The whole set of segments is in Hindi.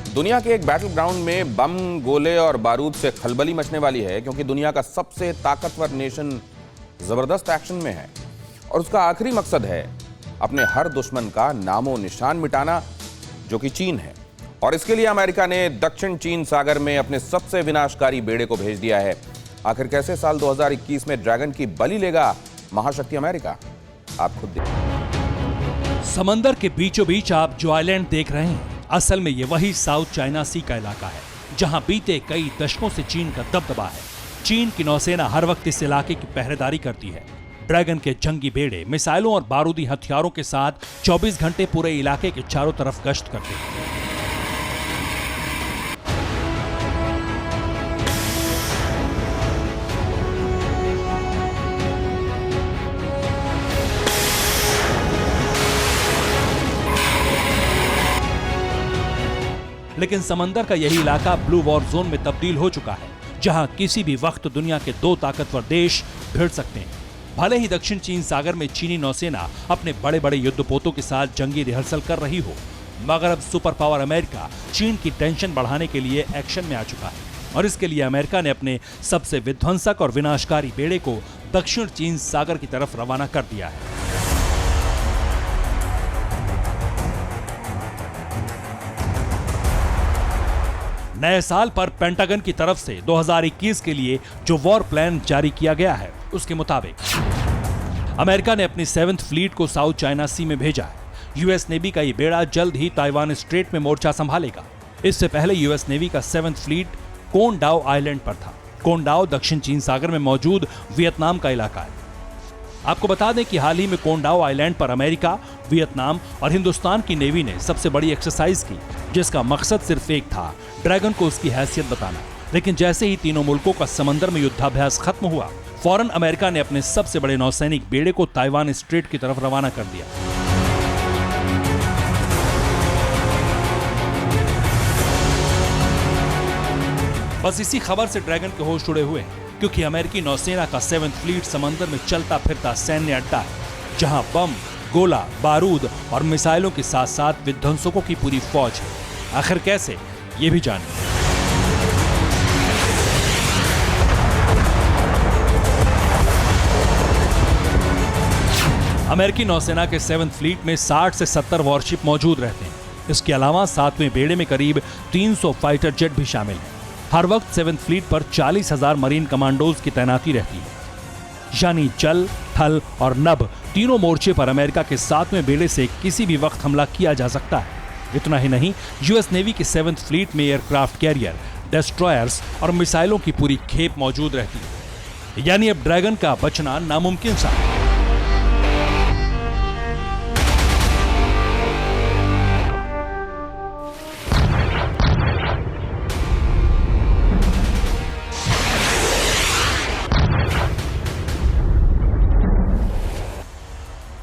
दुनिया के एक बैटल ग्राउंड में बम, गोले और बारूद से खलबली मचने वाली है, क्योंकि दुनिया का सबसे ताकतवर नेशन जबरदस्त एक्शन में है और उसका आखिरी मकसद है अपने हर दुश्मन का नामो निशान मिटाना, जो कि चीन है। और इसके लिए अमेरिका ने दक्षिण चीन सागर में अपने सबसे विनाशकारी बेड़े को भेज दिया है। आखिर कैसे साल 2021 में ड्रैगन की बलि लेगा महाशक्ति अमेरिका, आप खुद देखिए। समंदर के बीचों बीच आप जो आइलैंड देख रहे हैं, असल में ये वही साउथ चाइना सी का इलाका है, जहां बीते कई दशकों से चीन का दबदबा है। चीन की नौसेना हर वक्त इस इलाके की पहरेदारी करती है। ड्रैगन के जंगी बेड़े मिसाइलों और बारूदी हथियारों के साथ 24 घंटे पूरे इलाके के चारों तरफ गश्त करते हैं। लेकिन समंदर का यही इलाका ब्लू वॉर जोन में तब्दील हो चुका है, जहां किसी भी वक्त दुनिया के दो ताकतवर देश भिड़ सकते हैं। भले ही दक्षिण चीन सागर में चीनी नौसेना अपने बड़े बड़े युद्धपोतों के साथ जंगी रिहर्सल कर रही हो, मगर अब सुपर पावर अमेरिका चीन की टेंशन बढ़ाने के लिए एक्शन में आ चुका है और इसके लिए अमेरिका ने अपने सबसे विध्वंसक और विनाशकारी बेड़े को दक्षिण चीन सागर की तरफ रवाना कर दिया है। नए साल पर पेंटागन की तरफ से 2021 के लिए जो वॉर प्लान जारी किया गया है, उसके मुताबिक अमेरिका ने अपनी 7th फ्लीट को साउथ चाइना सी में भेजा है। यूएस नेवी का ये बेड़ा जल्द ही ताइवान स्ट्रेट में मोर्चा संभालेगा। इससे पहले यूएस नेवी का 7th फ्लीट कोंडाओ आइलैंड पर था। कोंडाओ दक्षिण चीन सागर में मौजूद वियतनाम का इलाका है। आपको बता दें कि हाल ही में कोंडाओ आइलैंड पर अमेरिका, वियतनाम और हिंदुस्तान की नेवी ने सबसे बड़ी एक्सरसाइज की, जिसका मकसद सिर्फ एक था, ड्रैगन को उसकी हैसियत बताना। लेकिन जैसे ही तीनों मुल्कों का समंदर में युद्धाभ्यास खत्म हुआ, फौरन अमेरिका ने अपने सबसे बड़े नौसैनिक बेड़े को ताइवान स्ट्रेट की तरफ रवाना कर दिया। बस इसी खबर से ड्रैगन के होश उड़े हुए हैं, क्योंकि अमेरिकी नौसेना का 7th फ्लीट समंदर में चलता फिरता सैन्य अड्डा है, जहां बम, गोला, बारूद और मिसाइलों के साथ साथ विध्वंसकों की पूरी फौज है। आखिर कैसे, ये भी जानिए। अमेरिकी नौसेना के 7th फ्लीट में 60 से 70 वॉरशिप मौजूद रहते हैं। इसके अलावा 7वें बेड़े में करीब 300 फाइटर जेट भी शामिल हैं। हर वक्त 7th फ्लीट पर 40,000 मरीन कमांडोज की तैनाती रहती है। यानी जल, थल और नभ तीनों मोर्चे पर अमेरिका के 7वें बेड़े से किसी भी वक्त हमला किया जा सकता है। इतना ही नहीं, यूएस नेवी की 7th फ्लीट में एयरक्राफ्ट कैरियर, डेस्ट्रॉयर्स और मिसाइलों की पूरी खेप मौजूद रहती है। यानी अब ड्रैगन का बचना नामुमकिन सा है।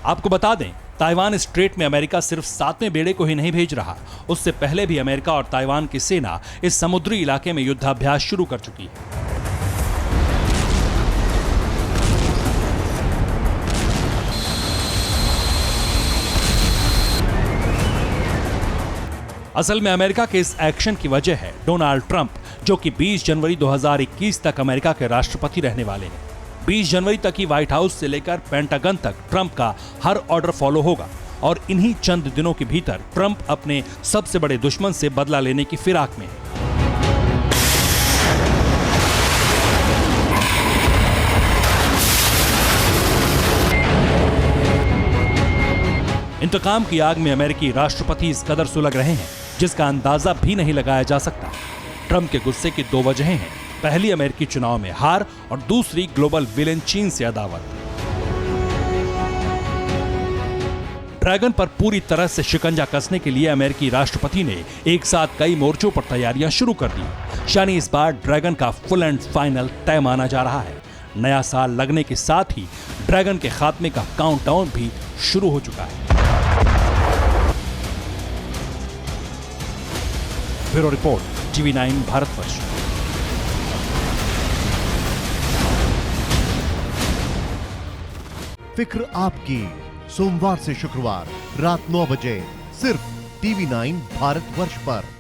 आपको बता दें, ताइवान स्ट्रेट में अमेरिका सिर्फ 7वें बेड़े को ही नहीं भेज रहा, उससे पहले भी अमेरिका और ताइवान की सेना इस समुद्री इलाके में युद्धाभ्यास शुरू कर चुकी है। असल में अमेरिका के इस एक्शन की वजह है डोनाल्ड ट्रंप, जो कि 20 जनवरी 2021 तक अमेरिका के राष्ट्रपति रहने वाले हैं। 20 जनवरी तक ही व्हाइट हाउस से लेकर पेंटागन तक ट्रंप का हर ऑर्डर फॉलो होगा और इन्हीं चंद दिनों के भीतर ट्रंप अपने सबसे बड़े दुश्मन से बदला लेने की फिराक में है। इंतकाम की आग में अमेरिकी राष्ट्रपति इस कदर सुलग रहे हैं, जिसका अंदाजा भी नहीं लगाया जा सकता। ट्रंप के गुस्से की दो वजहें हैं। पहली, अमेरिकी चुनाव में हार और दूसरी, ग्लोबल विलेन चीन से अदावत। ड्रैगन पर पूरी तरह से शिकंजा कसने के लिए अमेरिकी राष्ट्रपति ने एक साथ कई मोर्चों पर तैयारियां शुरू कर दी। यानी इस बार ड्रैगन का फुल एंड फाइनल तय माना जा रहा है। नया साल लगने के साथ ही ड्रैगन के खात्मे का काउंटडाउन भी शुरू हो चुका है। Bureau report, TV9 Bharatvarsh. फिक्र आपकी, सोमवार से शुक्रवार रात 9 बजे सिर्फ TV9 भारतवर्ष पर।